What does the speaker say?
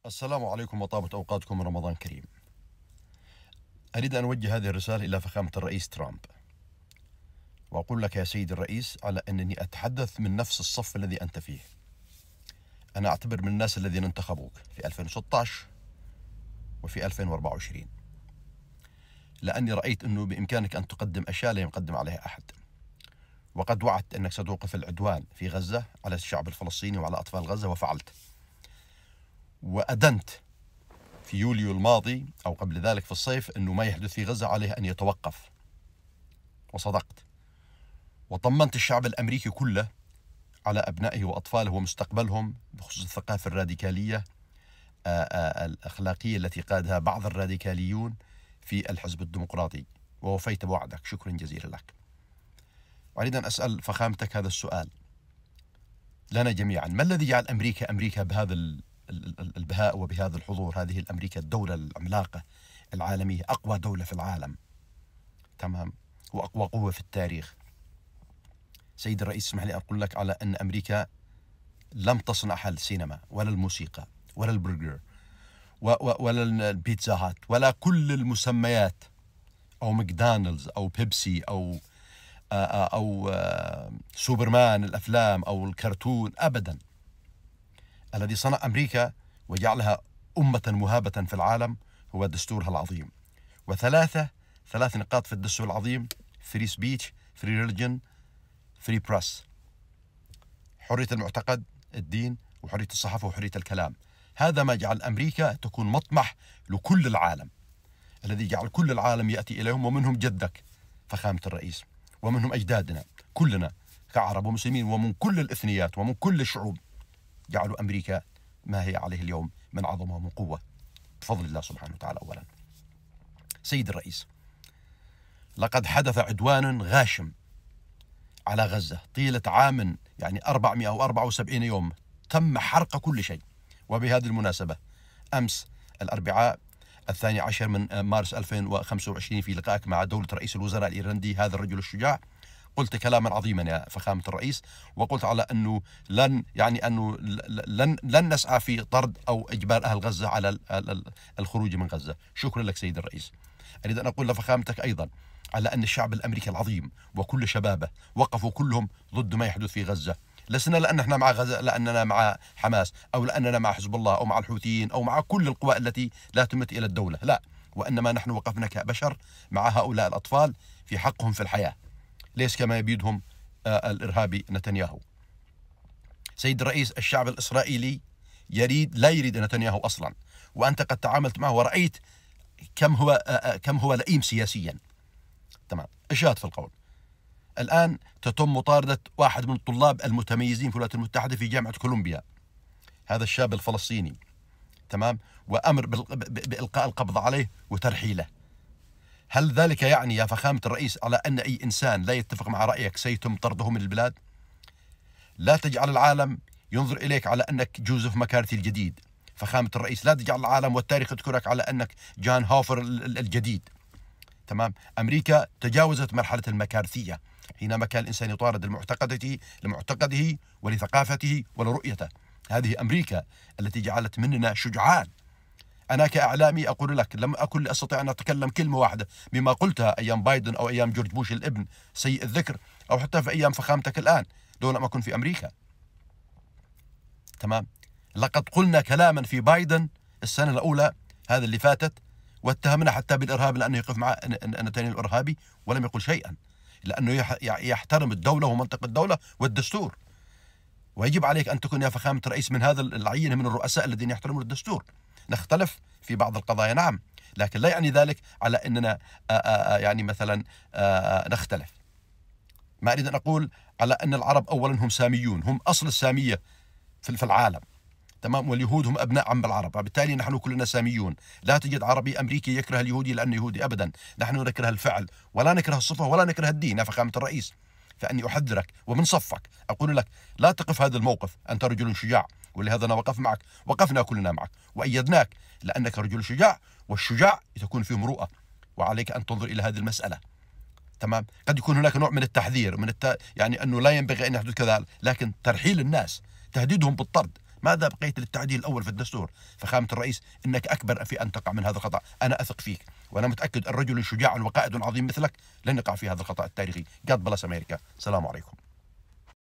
السلام عليكم وطابت أوقاتكم، رمضان كريم. أريد أن أوجه هذه الرسالة إلى فخامة الرئيس ترامب، وأقول لك يا سيدي الرئيس على أنني أتحدث من نفس الصف الذي أنت فيه. أنا أعتبر من الناس الذين انتخبوك في 2016 وفي 2024، لأني رأيت أنه بإمكانك أن تقدم أشياء لا يقدم عليها أحد، وقد وعدت أنك ستوقف العدوان في غزة على الشعب الفلسطيني وعلى أطفال غزة، وفعلت. وأدنت في يوليو الماضي أو قبل ذلك في الصيف أنه ما يحدث في غزة عليه أن يتوقف، وصدقت. وطمنت الشعب الأمريكي كله على أبنائه وأطفاله ومستقبلهم بخصوص الثقافة الراديكالية الأخلاقية التي قادها بعض الراديكاليون في الحزب الديمقراطي، ووفيت بوعدك. شكرا جزيلا لك. أريد أن أسأل فخامتك هذا السؤال لنا جميعا: ما الذي جعل أمريكا بهذا البهاء وبهذا الحضور؟ هذه الأمريكا الدولة العملاقة العالمية، أقوى دولة في العالم، تمام، وأقوى قوة في التاريخ. سيد الرئيس، اسمح لي أقول لك على أن أمريكا لم تصنع السينما ولا الموسيقى ولا البرجر ولا البيتزا هات ولا كل المسميات، أو ماكدونالدز أو بيبسي أو سوبرمان الأفلام أو الكرتون، أبدا. الذي صنع أمريكا وجعلها أمة مهابة في العالم هو دستورها العظيم، ثلاث نقاط في الدستور العظيم: فري سبيتش، فري ريليجن، فري بريس، حرية المعتقد، الدين، وحرية الصحافة، وحرية الكلام. هذا ما جعل أمريكا تكون مطمح لكل العالم، الذي جعل كل العالم يأتي إليهم، ومنهم جدك فخامة الرئيس، ومنهم أجدادنا كلنا كعرب ومسلمين ومن كل الإثنيات ومن كل الشعوب، جعلوا أمريكا ما هي عليه اليوم من عظمة ومن قوة بفضل الله سبحانه وتعالى. أولا سيد الرئيس، لقد حدث عدوان غاشم على غزة طيلة عام، يعني 474 يوم، تم حرق كل شيء. وبهذه المناسبة، أمس الأربعاء 12 من مارس 2025 في لقائك مع دولة رئيس الوزراء الإيرلندي هذا الرجل الشجاع، قلت كلاما عظيما يا فخامة الرئيس، وقلت على أنه لن نسعى في طرد أو إجبار أهل غزة على الخروج من غزة. شكرا لك سيد الرئيس. أريد أن أقول لفخامتك أيضا على أن الشعب الأمريكي العظيم وكل شبابه وقفوا كلهم ضد ما يحدث في غزة. لسنا لأن احنا مع غزة، لأننا مع حماس أو لأننا مع حزب الله أو مع الحوثيين أو مع كل القوى التي لا تمت إلى الدولة، لا، وإنما نحن وقفنا كبشر مع هؤلاء الأطفال في حقهم في الحياة، ليس كما يبيدهم الإرهابي نتنياهو. سيد الرئيس، الشعب الإسرائيلي لا يريد نتنياهو أصلا، وأنت قد تعاملت معه ورأيت كم هو لئيم سياسيا، تمام. إشهاد في القول. الآن تتم مطاردة واحد من الطلاب المتميزين في الولايات المتحدة في جامعة كولومبيا، هذا الشاب الفلسطيني، تمام، وأمر بإلقاء القبض عليه وترحيله. هل ذلك يعني يا فخامة الرئيس على أن أي إنسان لا يتفق مع رأيك سيتم طرده من البلاد؟ لا تجعل العالم ينظر إليك على أنك جوزيف مكارثي الجديد. فخامة الرئيس، لا تجعل العالم والتاريخ يذكرك على أنك جان هوفر الجديد، تمام. أمريكا تجاوزت مرحلة المكارثية حينما كان الإنسان يطارد لمعتقده ولثقافته ولرؤيته. هذه أمريكا التي جعلت مننا شجعان. أنا كإعلامي أقول لك لم أكن أستطيع أن أتكلم كلمة واحدة بما قلتها أيام بايدن أو أيام جورج بوش الابن سيء الذكر، أو حتى في أيام فخامتك الآن دون ما أكون في أمريكا، تمام. لقد قلنا كلاما في بايدن السنة الأولى هذا اللي فاتت، واتهمنا حتى بالإرهاب لأنه يقف مع نتنياهو الإرهابي، ولم يقل شيئا، لأنه يحترم الدولة ومنطق الدولة والدستور. ويجب عليك أن تكون يا فخامة الرئيس من هذا العينة من الرؤساء الذين يحترمون الدستور. نختلف في بعض القضايا، نعم، لكن لا يعني ذلك على أننا يعني مثلا نختلف. ما أريد أن أقول على أن العرب أولا هم ساميون، هم أصل السامية في العالم، تمام، واليهود هم أبناء عم العرب، وبالتالي نحن كلنا ساميون. لا تجد عربي أمريكي يكره اليهودي لأنه يهودي، أبدا. نحن نكره الفعل ولا نكره الصفة ولا نكره الدين يا فخامة الرئيس. فأني أحذرك ومن صفك أقول لك لا تقف هذا الموقف، أنت رجل شجاع، ولهذا أنا وقف معك، وقفنا كلنا معك وأيدناك لأنك رجل شجاع، والشجاع تكون فيه مروءة، وعليك أن تنظر إلى هذه المسألة، تمام. قد يكون هناك نوع من التحذير يعني أنه لا ينبغي أن يحدث كذا، لكن ترحيل الناس، تهديدهم بالطرد ماذا بقيت للتعديل الأول في الدستور؟ فخامة الرئيس، إنك أكبر في أن تقع من هذا الخطأ، أنا أثق فيك، وأنا متأكد الرجل شجاع وقائد عظيم مثلك لن يقع في هذا الخطأ التاريخي. God bless أمريكا. السلام عليكم.